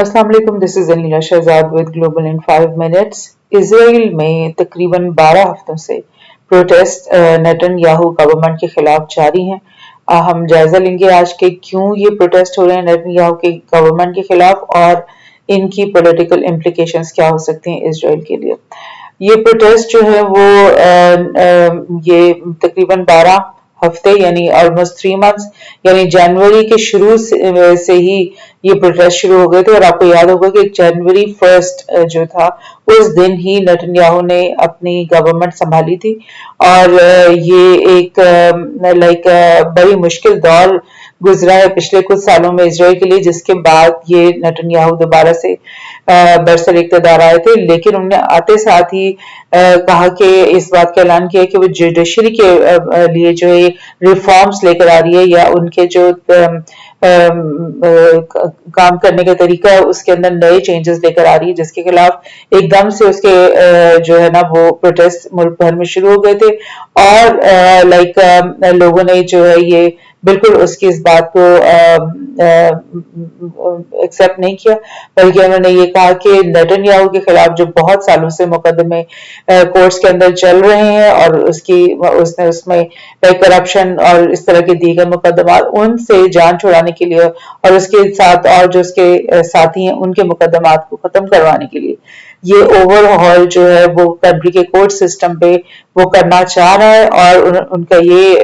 अस्सलाम वालेकुम, this is Aneela Shahzad with global in 5 minutes. Israel में तकरीबन 12 हफ्तों से प्रोटेस्ट नेतन्याहू गवर्नमेंट के खिलाफ जारी हैं। हम जायजा लेंगे आज के क्यों ये प्रोटेस्ट हो रहे हैं नेतन्याहू के गवर्नमेंट के खिलाफ और इनकी पॉलिटिकल इम्प्लीकेशंस क्या हो सकती हैं इसराइल के लिए। ये प्रोटेस्ट जो है वो ये तकरीबन 12 हफ्ते यानी ऑलमोस्ट 3 मंथ्स यानी जनवरी के शुरू से ही ये प्रोटेस्ट शुरू हो गए थे। और आपको याद होगा कि जनवरी 1 जो था उस दिन ही नेतन्याहू ने अपनी गवर्नमेंट संभाली थी और ये एक बड़ी मुश्किल दौर गुजरा है पिछले कुछ सालों में इसराइल के लिए, जिसके बाद ये नेतन्याहू दोबारा से बरसर इक़्तिदार आए थे। लेकिन उन्होंने आते साथ ही कहा कि इस बात का ऐलान किया कि वो जुडिशरी के लिए जो है रिफॉर्म्स लेकर आ रही है या उनके जो काम करने का तरीका है उसके अंदर नए चेंजेस लेकर आ रही है, जिसके खिलाफ एकदम से उसके जो है ना वो प्रोटेस्ट मुल्क भर में शुरू हो गए थे। और लोगों ने जो है ये बिल्कुल उसकी इस बात को एक्सेप्ट नहीं किया, बल्कि उन्होंने ये कहा कि नेतन्याहू के खिलाफ जो बहुत सालों से मुकदमे कोर्ट्स के अंदर चल रहे हैं और उसने उसमें करप्शन और इस तरह के दीगर मुकदमा उनसे जान छुड़ाने के लिए और उसके साथ और जो उसके साथी हैं उनके मुकदमात को खत्म करवाने के लिए ये ओवरहॉल जो है वो कंट्री के कोर्ट सिस्टम पे वो करना चाह रहा है। और उनका ये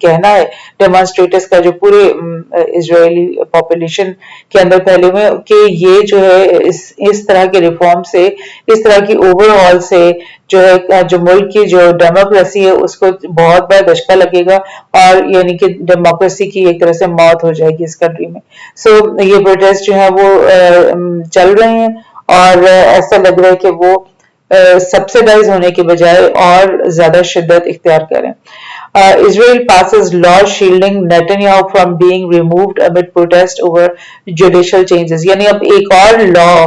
कहना है डेमोन्स्ट्रेटर्स का जो पूरे इजरायली पॉपुलेशन के अंदर फैले हुए कि ये जो है इस तरह के रिफॉर्म से, इस तरह की ओवरऑल से जो है जो मुल्क की जो डेमोक्रेसी है उसको बहुत बड़ा धचका लगेगा और यानी कि डेमोक्रेसी की एक तरह से मौत हो जाएगी इस कंट्री में। सो ये प्रोटेस्ट जो है वो चल रहे हैं और ऐसा लग रहा है कि वो सब्सिडाइज होने के बजाय और ज्यादा शिद्दत इख्तियार करें। Israel passes law shielding Netanyahu from being removed amid protest over judicial changes। यानी अब एक और लॉ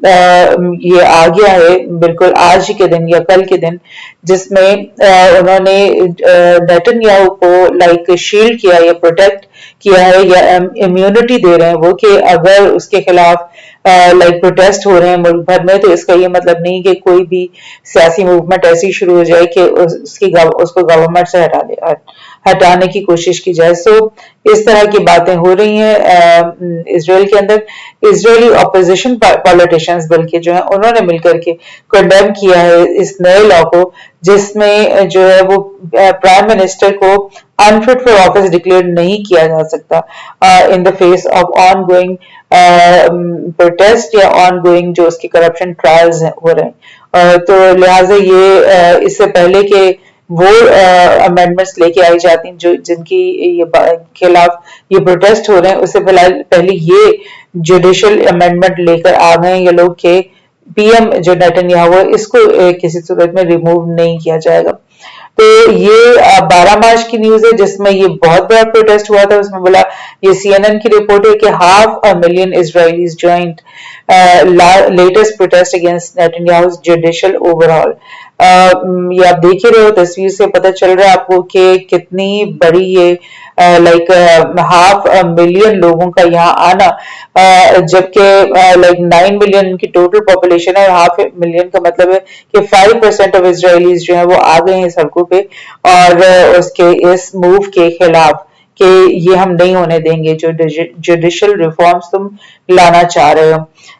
ये आ गया है बिल्कुल आज ही के दिन या कल के दिन, जिसमें उन्होंने नेतन्याहू को शील्ड किया या प्रोटेक्ट किया है या इम्यूनिटी दे रहे हैं वो कि अगर उसके खिलाफ प्रोटेस्ट हो रहे हैं मुल्क भर में, तो इसका ये मतलब नहीं कि कोई भी सियासी मूवमेंट ऐसी शुरू हो जाए कि उसको गवर्नमेंट से हटाने की कोशिश की जाए। सो इस तरह की बातें हो रही हैं इसराइल के अंदर। इजरायली अपोजिशन पॉलिटिशियंस बल्कि जो है उन्होंने मिलकर के कंडेम किया है इस नए लॉ को, जिसमें जो है वो प्राइम मिनिस्टर को अनफिट फॉर ऑफिस डिक्लेयर नहीं किया जा सकता in the face of on going protest या ऑन गोइंग जो उसके करप्शन ट्रायल्स हो रहे हैं। तो लिहाजा ये इससे पहले के वो अमेंडमेंट्स लेके आई जाती हैं जो जिनकी ये खिलाफ ये प्रोटेस्ट हो रहे हैं, उससे पहले ये जुडिशियल अमेंडमेंट लेकर आ गए ये लोग के पीएम जो नेतन्याहू है इसको किसी सूरत में रिमूव नहीं किया जाएगा। तो ये 12 मार्च की न्यूज है जिसमें ये बहुत बड़ा प्रोटेस्ट हुआ था। उसमें बोला, ये CNN की रिपोर्ट है कि 500,000 Israelis joined latest protest against Netanyahu's judicial overhaul। ये आप देख ही रहे हो, तस्वीर से पता चल रहा है आपको कि कितनी बड़ी ये 500,000 लोगों का यहाँ आना, जबकि 9 मिलियन इनकी टोटल पॉपुलेशन है और 500,000 का मतलब है कि 5% ऑफ इजरायलीज जो है वो आ गए हैं सड़कों पे और उसके इस मूव के खिलाफ कि ये हम नहीं होने देंगे जो जुडिशियल रिफॉर्म्स तुम लाना चाह रहे हो।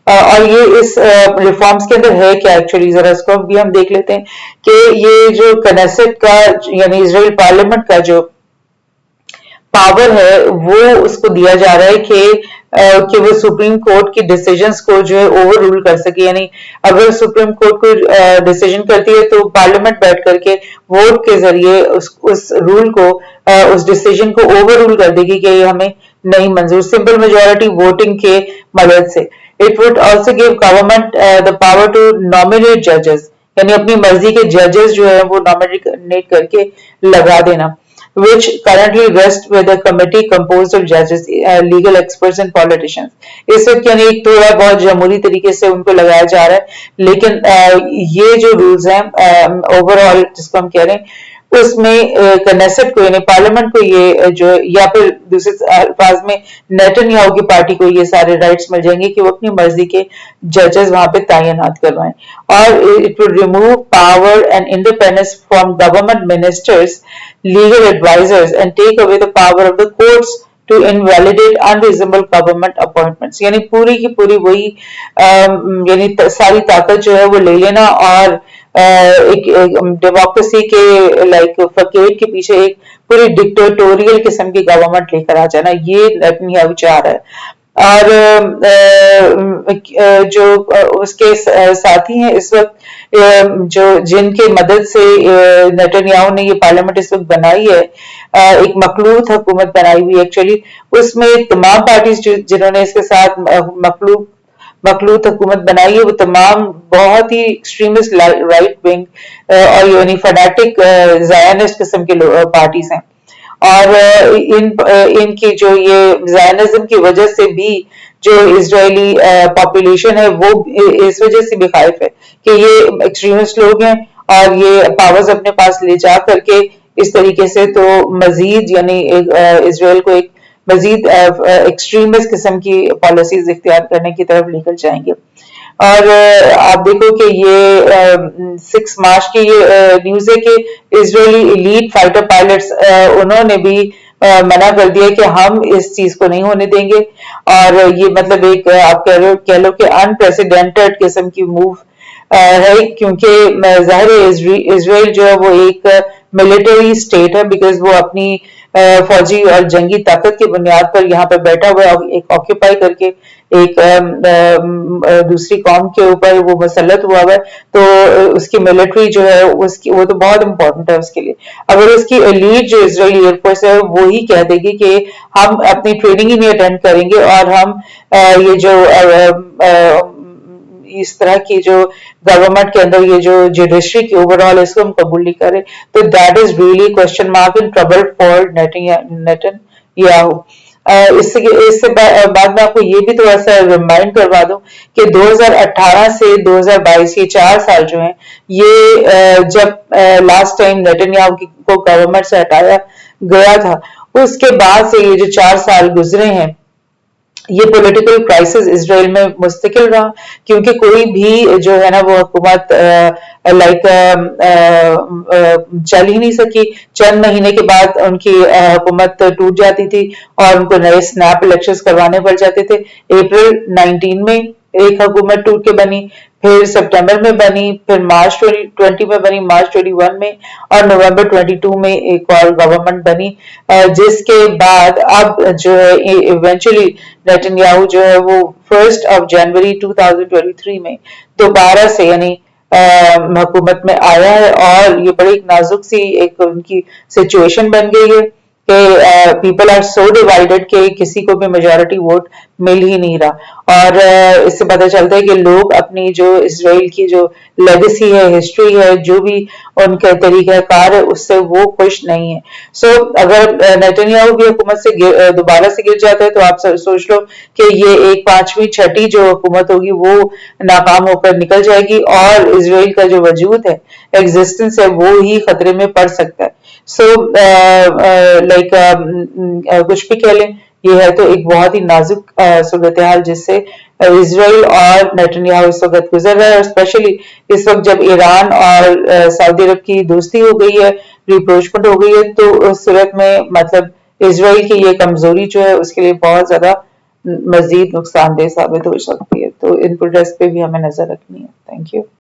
और ये इस रिफॉर्म्स के अंदर है क्या एक्चुअली, जरा इसको भी हम देख लेते हैं कि ये जो कनेसेट का यानी इजराइल पार्लियामेंट का जो पावर है वो उसको दिया जा रहा है कि वो सुप्रीम कोर्ट की डिसीजंस को जो है ओवर रूल कर सके। यानी अगर सुप्रीम कोर्ट कोई डिसीजन करती है तो पार्लियामेंट बैठ करके वोट के जरिए उस रूल को उस डिसीजन को ओवर रूल कर देगी कि ये हमें नहीं मंजूर, सिंपल मेजोरिटी वोटिंग के मदद से। It would also give government the power to nominate जजेस, यानी अपनी मर्जी के जजेस जो है वो नॉमिनेट करके लगा देना, which currently rest with a committee composed of judges, legal experts and politicians। इस वक्त यानी एक थोड़ा बहुत जमहूरी तरीके से उनको लगाया जा रहा है, लेकिन ये जो रूल्स हैं ओवरऑल जिसको हम कह रहे हैं اس میں کنیسٹ کو یعنی پارلیمنٹ کو یہ جو یا پھر دوسرے الفاظ میں نیتن یاہو کی پارٹی کو یہ سارے رائٹس مل جائیں گے کہ وہ اپنی مرضی کے ججز وہاں پہ تعینات کروائیں. اور it will remove power and independence from government ministers, legal advisors, and take away the power of the courts to invalidate unreasonable government appointments. یعنی پوری کی پوری وہی یعنی ساری طاقت جو ہے وہ لے لینا اور ایک ڈیموکریسی کے لائک فقیٹ کے پیچھے ایک پوری ڈکٹیٹوریل قسم کی گورنمنٹ لے کر آ جانا, یہ نیتنیاہو چاہ رہا ہے. اور جو اس کے ساتھی ہیں اس وقت جو جن کے مدد سے نیتنیاہو نے یہ پارلیمنٹ اس وقت بنائی ہے, ایک مخلوط حکومت بنائی ہوئی ایکچولی, اس میں تمام پارٹیز جنہوں نے اس کے ساتھ مخلوط حکومت بنائی ہے وہ تمام بہت ہی ایکسٹریمسٹ رائٹ ونگ اور یعنی فنیٹک زائنسٹ قسم کے پارٹیز ہیں. اور ان کی جو یہ زائنزم کی وجہ سے بھی جو اسرائیلی پاپولیشن ہے وہ اس وجہ سے بھی خائف ہے کہ یہ ایکسٹریمسٹ لوگ ہیں اور یہ پاورز اپنے پاس لے جا کر کے اس طریقے سے تو مزید یعنی اسرائیل کو ایک مزید ایکسٹریمسٹ قسم کی پالیسیز اختیار کرنے کی طرف لے کر جائیں گے. اور آپ دیکھو کہ یہ 6 مارچ کی یہ نیوز ہے کہ اسرائیلی ایلیٹ فائٹر پائلٹس انہوں نے بھی منع کر دیا کہ ہم اس چیز کو نہیں ہونے دیں گے, اور یہ مطلب ایک آپ کہہ لو کہ انپریسیڈنٹڈ قسم کی موو ہے, کیونکہ ظاہر اسرائیل جو ہے وہ ایک ملٹری اسٹیٹ ہے بیکاز وہ اپنی فوجی اور جنگی طاقت کی بنیاد پر یہاں پہ بیٹھا ہوا ہے, ایک آکوپائی کر کے ایک دوسری قوم کے اوپر وہ مسلط ہوا ہے, تو اس کی ملٹری جو ہے وہ تو بہت امپورٹنٹ ہے اس کے لیے. اگر اس کی ایلیٹ جو اسرائیلی ایئر فورس ہے وہی کہہ دے گی کہ ہم اپنی ٹریننگ ہی نہیں اٹینڈ کریں گے اور ہم یہ جو اس طرح کی جو گورنمنٹ کے اندر یہ جو جوڈیشری کی اوور آل اس کو ہم قبول نہیں کرے, تو that is really question mark in trouble for Netanyahu. اس سے بعد میں آپ کو یہ بھی تھوڑا سا ریمائنڈ کروا دوں کہ 2018 سے 2022 یہ 4 سال جو ہیں یہ جب لاسٹ ٹائم نیتنیاہو کو گورنمنٹ سے ہٹایا گیا تھا اس کے بعد سے یہ جو 4 سال گزرے ہیں یہ پولیٹیکل کرائسس اسرائیل میں مستقل رہا, کیونکہ کوئی بھی جو ہے نا وہ حکومت لائک چل ہی نہیں سکی. چند مہینے کے بعد ان کی حکومت ٹوٹ جاتی تھی اور ان کو نئے سنیپ الیکشنز کروانے پڑ جاتے تھے. اپریل 19 میں ایک حکومت ٹوٹ کے بنی, پھر سپٹمبر میں بنی, پھر مارچ 2020 میں بنی, مارچ 21 میں اور نومبر 22 میں ایک اور گورنمنٹ بنی, جس کے بعد اب جو ہے ایونچولی نیتنیاہو جو ہے وہ 1 جنوری 2023 میں دوبارہ سے یعنی حکومت میں آیا ہے, اور یہ بڑی نازک سی ایک ان کی سچویشن بن گئی ہے کہ پیپل آر سو ڈیوائیڈڈ کہ کسی کو بھی میجورٹی ووٹ مل ہی نہیں رہا. اور اس سے پتہ چلتا ہے کہ لوگ اپنی جو اسرائیل کی جو لیگیسی ہے, ہسٹری ہے, جو بھی ان کے طریقہ کار ہے اس سے وہ خوش نہیں ہے. سو اگر نیتنیاہو کی حکومت سے دوبارہ سے گر جاتا ہے تو آپ سوچ لو کہ یہ ایک 5ویں 6ٹھی جو حکومت ہوگی وہ ناکام ہو کر نکل جائے گی, اور اسرائیل کا جو وجود ہے ایگزسٹنس ہے وہ ہی خطرے میں پڑ سکتا ہے. سو لائک کچھ بھی کہہ لیں, یہ ہے تو ایک بہت ہی نازک صورتحال جس سے اسرائیل اور نیتنیاہو اس وقت گزر رہا ہے, اور اسپیشلی اس وقت جب ایران اور سعودی عرب کی دوستی ہو گئی ہے, ریپروچمنٹ ہو گئی ہے, تو اس صورت میں مطلب اسرائیل کی یہ کمزوری جو ہے اس کے لیے بہت زیادہ مزید نقصان دہ ثابت ہو سکتی ہے. تو ان پروٹیسٹ پہ بھی ہمیں نظر رکھنی ہے. Thank you.